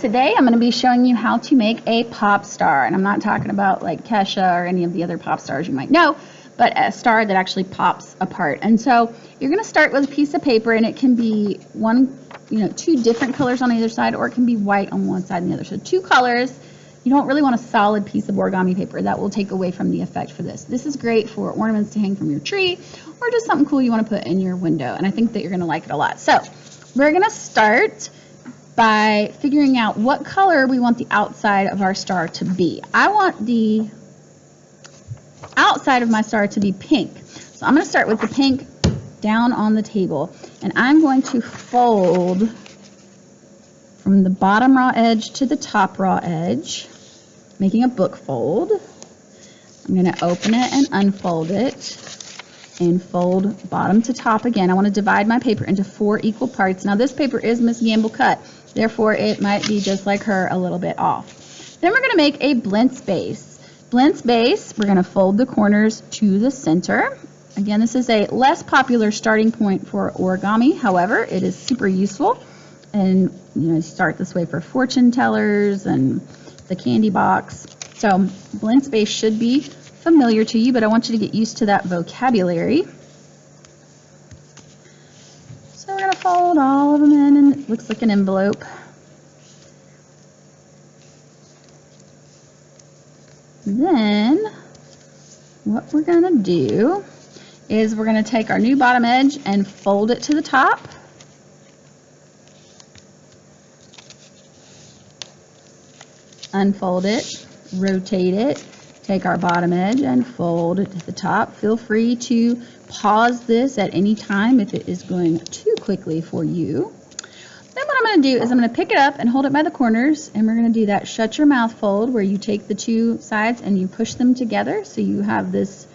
Today I'm going to be showing you how to make a pop star, and I'm not talking about like Kesha or any of the other pop stars you might know, but a star that actually pops apart. And so you're going to start with a piece of paper, and it can be two different colors on either side, or it can be white on one side and the other. So two colors. You don't really want a solid piece of origami paper. That will take away from the effect for this. This is great for ornaments to hang from your tree, or just something cool you want to put in your window, and I think that you're going to like it a lot. So we're going to start by figuring out what color we want the outside of our star to be. I want the outside of my star to be pink. So I'm going to start with the pink down on the table, and I'm going to fold from the bottom raw edge to the top raw edge, making a book fold. I'm going to open it and unfold it and fold bottom to top again. I want to divide my paper into 4 equal parts. Now this paper is Miss Gamble cut, therefore it might be just like her, a little bit off. Then we're going to make a blintz base. Blintz base, we're going to fold the corners to the center. Again, this is a less popular starting point for origami, however, it is super useful. And you start this way for fortune tellers and the candy box. So blintz base should be familiar to you, but I want you to get used to that vocabulary. So we're going to fold all of them in, and it looks like an envelope. Then what we're going to do is we're going to take our new bottom edge and fold it to the top. Unfold it, rotate it, take our bottom edge and fold it to the top. Feel free to pause this at any time if it is going too quickly for you. Then what I'm going to do is I'm going to pick it up and hold it by the corners, and we're going to do that shut your mouth fold where you take the two sides and you push them together so you have this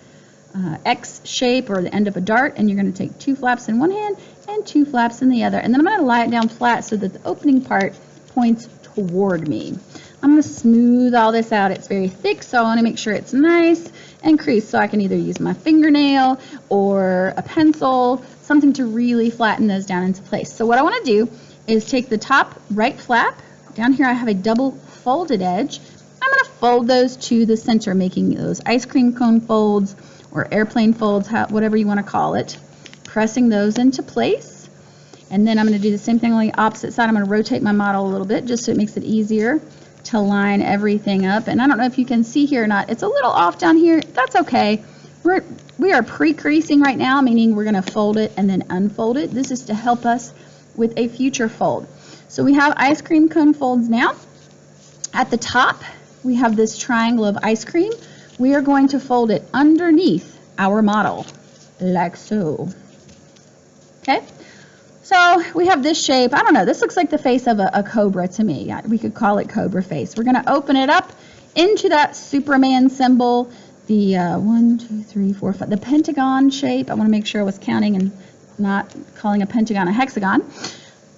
X shape or the end of a dart, and you're going to take 2 flaps in one hand and 2 flaps in the other, and then I'm going to lie it down flat so that the opening part points toward me. I'm going to smooth all this out. It's very thick, so I want to make sure it's nice and creased, so I can either use my fingernail or a pencil, something to really flatten those down into place. So what I want to do is take the top right flap. Down here I have a double folded edge. I'm going to fold those to the center, making those ice cream cone folds or airplane folds, whatever you want to call it, pressing those into place. And then I'm going to do the same thing on the opposite side. I'm going to rotate my model a little bit just so it makes it easier to line everything up. And I don't know if you can see here or not, it's a little off down here. That's okay. We are pre-creasing right now, meaning we're going to fold it and then unfold it. This is to help us with a future fold. So we have ice cream cone folds now. At the top we have this triangle of ice cream. We are going to fold it underneath our model like so. Okay, so we have this shape. I don't know, this looks like the face of a cobra to me. We could call it cobra face. We're going to open it up into that Superman symbol, the 1, 2, 3, 4, 5, the pentagon shape. I want to make sure I was counting and not calling a pentagon a hexagon.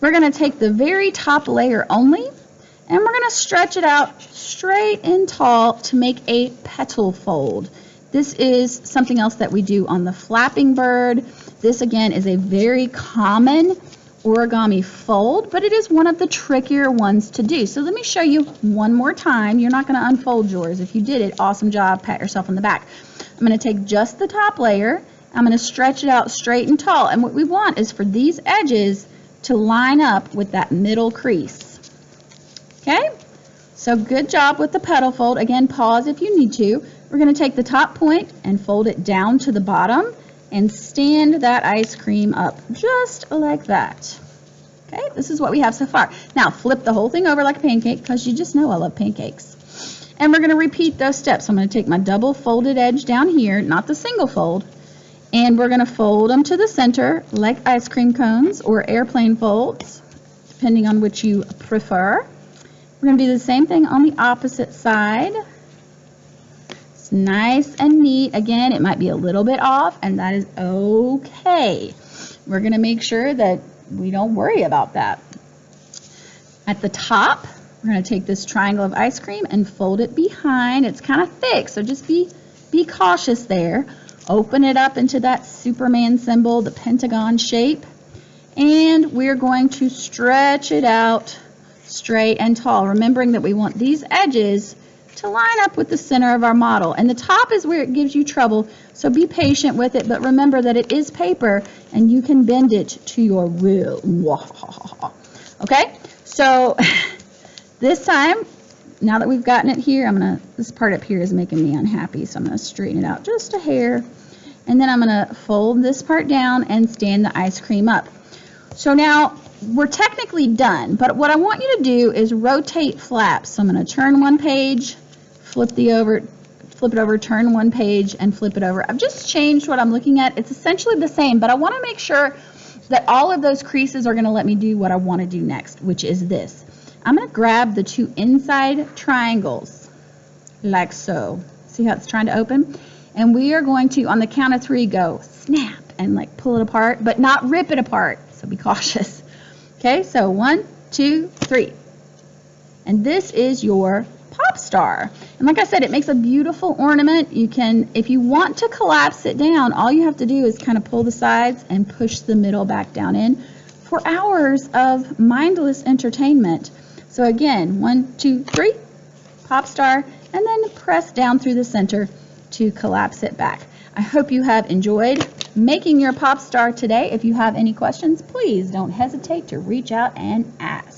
We're going to take the very top layer only, and we're going to stretch it out straight and tall to make a petal fold. This is something else that we do on the flapping bird. This again is a very common origami fold, but it is one of the trickier ones to do. So let me show you one more time. You're not going to unfold yours. If you did it, awesome job, pat yourself on the back. I'm going to take just the top layer. I'm going to stretch it out straight and tall, and what we want is for these edges to line up with that middle crease. Okay, so good job with the petal fold. Again, pause if you need to. We're going to take the top point and fold it down to the bottom and stand that ice cream up just like that. Okay, this is what we have so far. Now flip the whole thing over like a pancake, because you just know I love pancakes. And we're going to repeat those steps. I'm going to take my double folded edge down here, not the single fold, and we're going to fold them to the center like ice cream cones or airplane folds, depending on which you prefer. We're going to do the same thing on the opposite side. It's nice and neat. Again, it might be a little bit off, and that is okay. We're going to make sure that we don't worry about that. At the top, we're going to take this triangle of ice cream and fold it behind. It's kind of thick, so just be cautious there. Open it up into that Superman symbol, the pentagon shape, and we're going to stretch it out straight and tall, remembering that we want these edges to line up with the center of our model. And the top is where it gives you trouble, so be patient with it, but remember that it is paper and you can bend it to your will. Okay, so this time, now that we've gotten it here, this part up here is making me unhappy, so I'm gonna straighten it out just a hair. And then I'm gonna fold this part down and stand the ice cream up. So now, we're technically done, but what I want you to do is rotate flaps. So I'm gonna turn one page, flip it over, turn one page, and flip it over. I've just changed what I'm looking at. It's essentially the same, but I want to make sure that all of those creases are going to let me do what I want to do next, which is this. I'm going to grab the two inside triangles, like so. See how it's trying to open? And we are going to, on the count of 3, go snap and like pull it apart, but not rip it apart, so be cautious. Okay, so 1, 2, 3. And this is your pop star. And like I said, it makes a beautiful ornament. You can, if you want to collapse it down, all you have to do is kind of pull the sides and push the middle back down in for hours of mindless entertainment. So again, 1, 2, 3, pop star, and then press down through the center to collapse it back. I hope you have enjoyed making your pop star today. If you have any questions, please don't hesitate to reach out and ask.